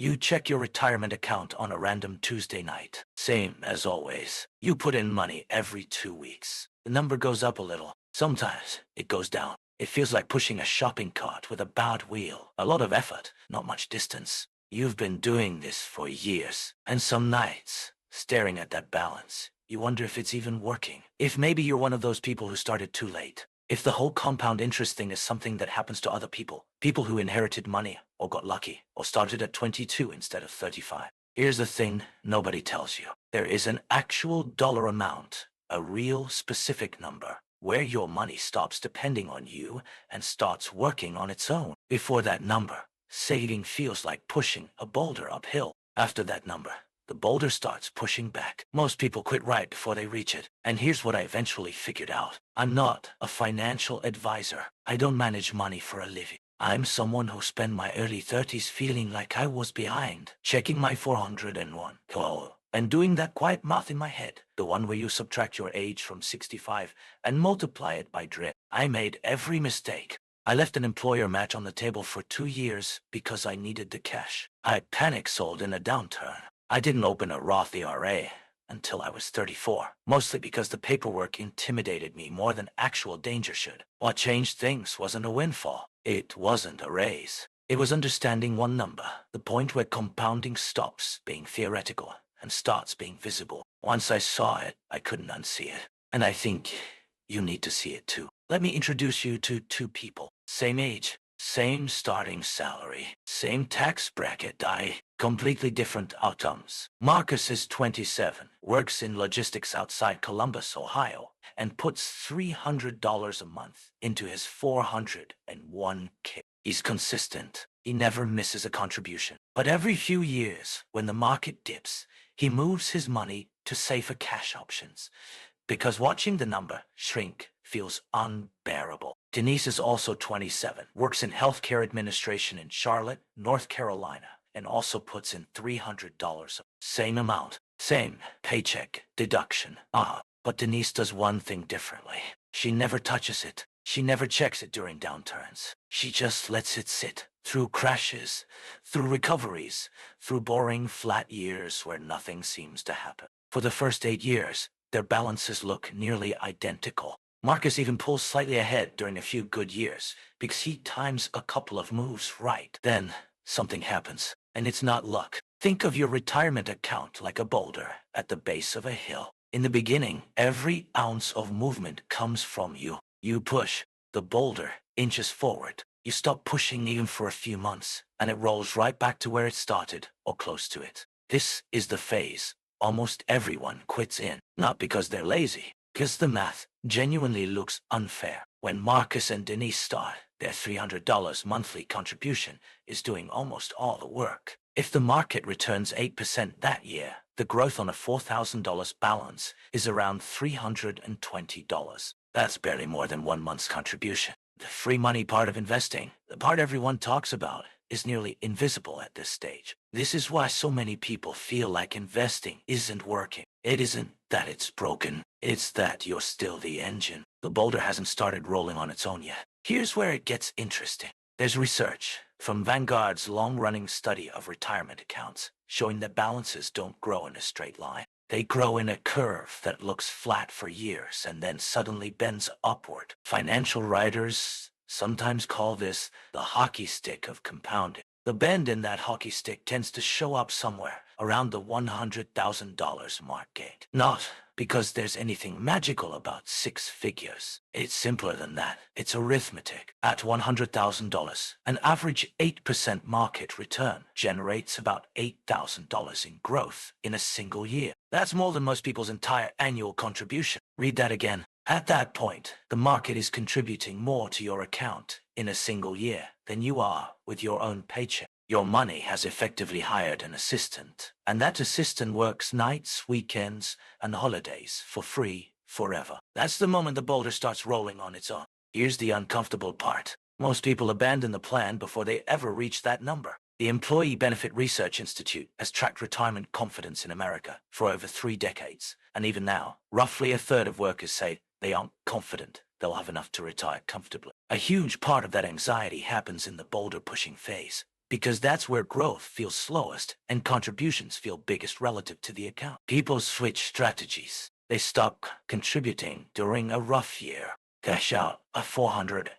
You check your retirement account on a random Tuesday night. Same as always. You put in money every 2 weeks. The number goes up a little. Sometimes it goes down. It feels like pushing a shopping cart with a bad wheel. A lot of effort, not much distance. You've been doing this for years. And some nights, staring at that balance, you wonder if it's even working. If maybe you're one of those people who started too late. If the whole compound interest thing is something that happens to other people, people who inherited money, or got lucky, or started at 22 instead of 35. Here's the thing nobody tells you. There is an actual dollar amount, a real specific number, where your money stops depending on you and starts working on its own. Before that number, saving feels like pushing a boulder uphill. After that number, the boulder starts pushing back. Most people quit right before they reach it. And here's what I eventually figured out. I'm not a financial advisor. I don't manage money for a living. I'm someone who spent my early 30s feeling like I was behind, checking my 401 and doing that quiet math in my head, the one where you subtract your age from 65 and multiply it by drip. I made every mistake. I left an employer match on the table for 2 years because I needed the cash. I panic sold in a downturn. I didn't open a Roth IRA until I was 34, mostly because the paperwork intimidated me more than actual danger should. What changed things wasn't a windfall. It wasn't a raise. It was understanding one number, the point where compounding stops being theoretical and starts being visible. Once I saw it, I couldn't unsee it. And I think you need to see it too. Let me introduce you to two people. Same age, same starting salary, same tax bracket, completely different outcomes. Marcus is 27, works in logistics outside Columbus, Ohio, and puts $300 a month into his 401k. He's consistent. He never misses a contribution. But every few years, when the market dips, he moves his money to safer cash options, because watching the number shrink feels unbearable. Denise is also 27, works in healthcare administration in Charlotte, North Carolina, and also puts in $300. Same amount, same paycheck deduction. But Denise does one thing differently. She never touches it. She never checks it during downturns. She just lets it sit through crashes, through recoveries, through boring flat years where nothing seems to happen. For the first 8 years, their balances look nearly identical. Marcus even pulls slightly ahead during a few good years because he times a couple of moves right. Then something happens, and it's not luck. Think of your retirement account like a boulder at the base of a hill. In the beginning, every ounce of movement comes from you. You push, the boulder inches forward. You stop pushing even for a few months, and it rolls right back to where it started, or close to it. This is the phase almost everyone quits in, not because they're lazy, because the math genuinely looks unfair. When Marcus and Denise start, their $300 monthly contribution is doing almost all the work. If the market returns 8% that year, the growth on a $4,000 balance is around $320. That's barely more than 1 month's contribution. The free money part of investing, the part everyone talks about, is nearly invisible at this stage. This is why so many people feel like investing isn't working. It isn't that it's broken. It's that you're still the engine. The boulder hasn't started rolling on its own yet. Here's where it gets interesting. There's research from Vanguard's long-running study of retirement accounts showing that balances don't grow in a straight line. They grow in a curve that looks flat for years and then suddenly bends upward. Financial writers sometimes call this the hockey stick of compounding. The bend in that hockey stick tends to show up somewhere around the $100,000 mark gate. Not because there's anything magical about 6 figures. It's simpler than that. It's arithmetic. At $100,000, an average 8% market return generates about $8,000 in growth in a single year. That's more than most people's entire annual contribution. Read that again. At that point, the market is contributing more to your account in a single year than you are with your own paycheck. Your money has effectively hired an assistant, and that assistant works nights, weekends, and holidays for free forever. That's the moment the boulder starts rolling on its own. Here's the uncomfortable part. Most people abandon the plan before they ever reach that number. The Employee Benefit Research Institute has tracked retirement confidence in America for over 3 decades, and even now, roughly a third of workers say they aren't confident they'll have enough to retire comfortably. A huge part of that anxiety happens in the boulder pushing phase. because that's where growth feels slowest and contributions feel biggest relative to the account. People switch strategies. They stop contributing during a rough year, cash out a 401k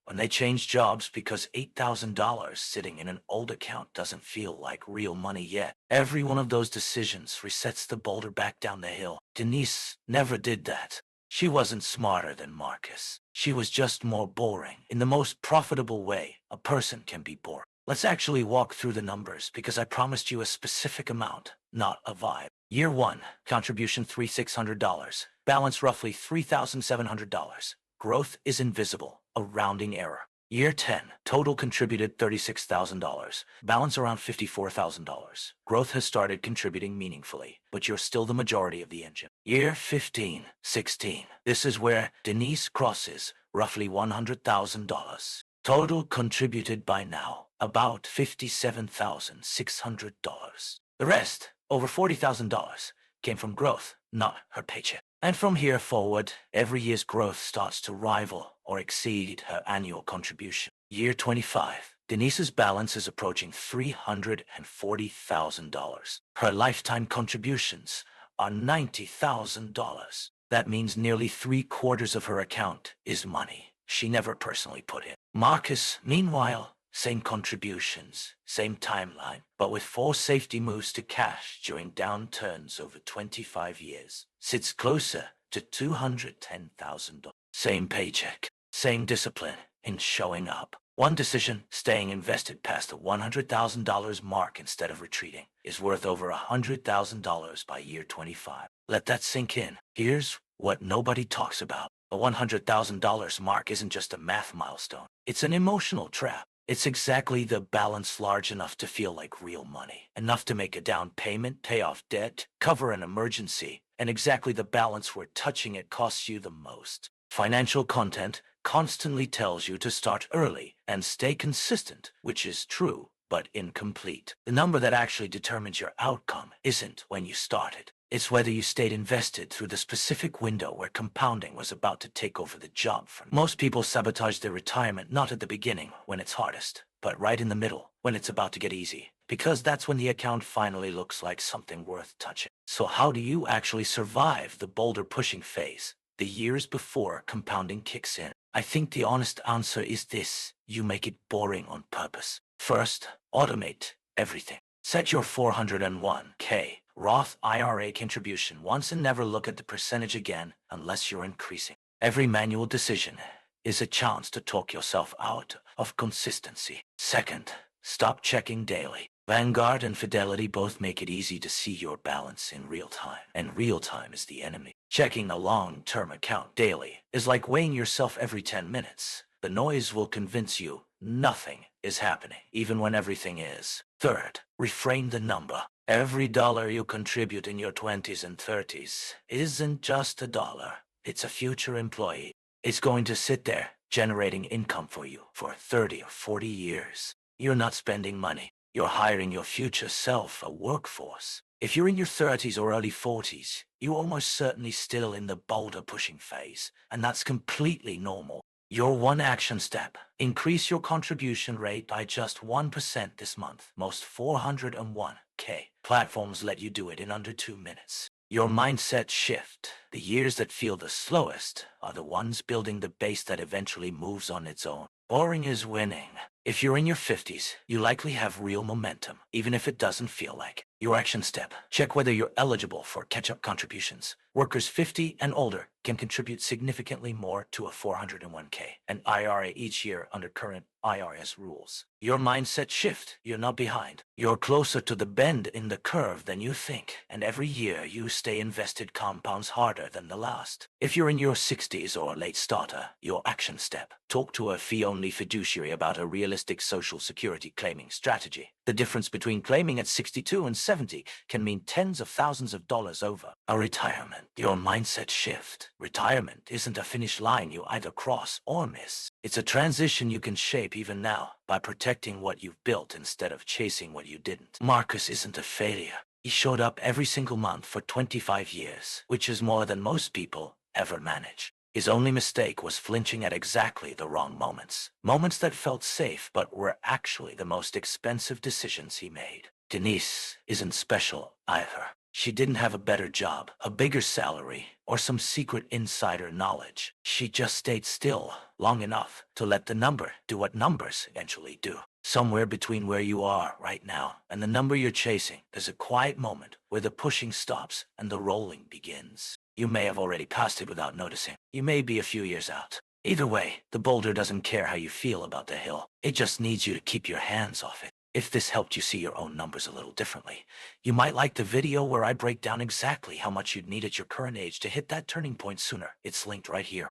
when they change jobs because $8,000 sitting in an old account doesn't feel like real money yet. Every one of those decisions resets the boulder back down the hill. Denise never did that. She wasn't smarter than Marcus. She was just more boring. In the most profitable way a person can be bored. Let's actually walk through the numbers because I promised you a specific amount, not a vibe. Year 1, contribution $3,600. Balance roughly $3,700. Growth is invisible, a rounding error. Year 10, total contributed $36,000. Balance around $54,000. Growth has started contributing meaningfully, but you're still the majority of the engine. Year 15, 16. This is where Denise crosses roughly $100,000. Total contributed by now, about $57,600. The rest, over $40,000, came from growth, not her paycheck. And from here forward, every year's growth starts to rival or exceed her annual contribution. Year 25, Denise's balance is approaching $340,000. Her lifetime contributions are $90,000. That means nearly 3/4 of her account is money she never personally put in. Marcus, meanwhile, same contributions, same timeline, but with 4 safety moves to cash during downturns over 25 years, sits closer to $210,000. Same paycheck, same discipline in showing up. One decision, staying invested past the $100,000 mark instead of retreating, is worth over $100,000 by year 25. Let that sink in. Here's what nobody talks about. The $100,000 mark isn't just a math milestone. It's an emotional trap. It's exactly the balance large enough to feel like real money, enough to make a down payment, pay off debt, cover an emergency, and exactly the balance where touching it costs you the most. Financial content constantly tells you to start early and stay consistent, which is true, but incomplete. The number that actually determines your outcome isn't when you started. It's whether you stayed invested through the specific window where compounding was about to take over the job. For most people sabotage their retirement not at the beginning, when it's hardest, but right in the middle, when it's about to get easy. Because that's when the account finally looks like something worth touching. So how do you actually survive the boulder pushing phase, the years before compounding kicks in? I think the honest answer is this: you make it boring on purpose. First, automate everything. Set your 401k Roth IRA contribution once and never look at the percentage again unless you're increasing. Every manual decision is a chance to talk yourself out of consistency. Second, stop checking daily. Vanguard and Fidelity both make it easy to see your balance in real time, and real time is the enemy. Checking a long-term account daily is like weighing yourself every 10 minutes. The noise will convince you nothing is happening, even when everything is. Third, reframe the number. Every dollar you contribute in your 20s and 30s isn't just a dollar. It's a future employee. It's going to sit there generating income for you for 30 or 40 years. You're not spending money. You're hiring your future self, a workforce. If you're in your 30s or early 40s, you're almost certainly still in the boulder pushing phase, and that's completely normal. Your one action step: increase your contribution rate by just 1% this month. Most 401k platforms let you do it in under 2 minutes. Your mindset shift: the years that feel the slowest are the ones building the base that eventually moves on its own. Boring is winning. If you're in your 50s, you likely have real momentum, even if it doesn't feel like it. Your action step: check whether you're eligible for catch-up contributions. Workers 50 and older can contribute significantly more to a 401k and IRA each year under current IRS rules. Your mindset shift: you're not behind. You're closer to the bend in the curve than you think, and every year you stay invested compounds harder than the last. If you're in your 60s or a late starter, your action step: talk to a fee-only fiduciary about a realistic Social Security claiming strategy. The difference between claiming at 62 and 70 can mean tens of thousands of dollars over. A retirement: your mindset shift. Retirement isn't a finish line you either cross or miss. It's a transition you can shape even now by protecting what you've built instead of chasing what you didn't. Marcus isn't a failure. He showed up every single month for 25 years, which is more than most people ever manage. His only mistake was flinching at exactly the wrong moments. Moments that felt safe but were actually the most expensive decisions he made. Denise isn't special either. She didn't have a better job, a bigger salary, or some secret insider knowledge. She just stayed still long enough to let the number do what numbers eventually do. Somewhere between where you are right now and the number you're chasing, there's a quiet moment where the pushing stops and the rolling begins. You may have already passed it without noticing. You may be a few years out. Either way, the boulder doesn't care how you feel about the hill. It just needs you to keep your hands off it. If this helped you see your own numbers a little differently, you might like the video where I break down exactly how much you'd need at your current age to hit that turning point sooner. It's linked right here.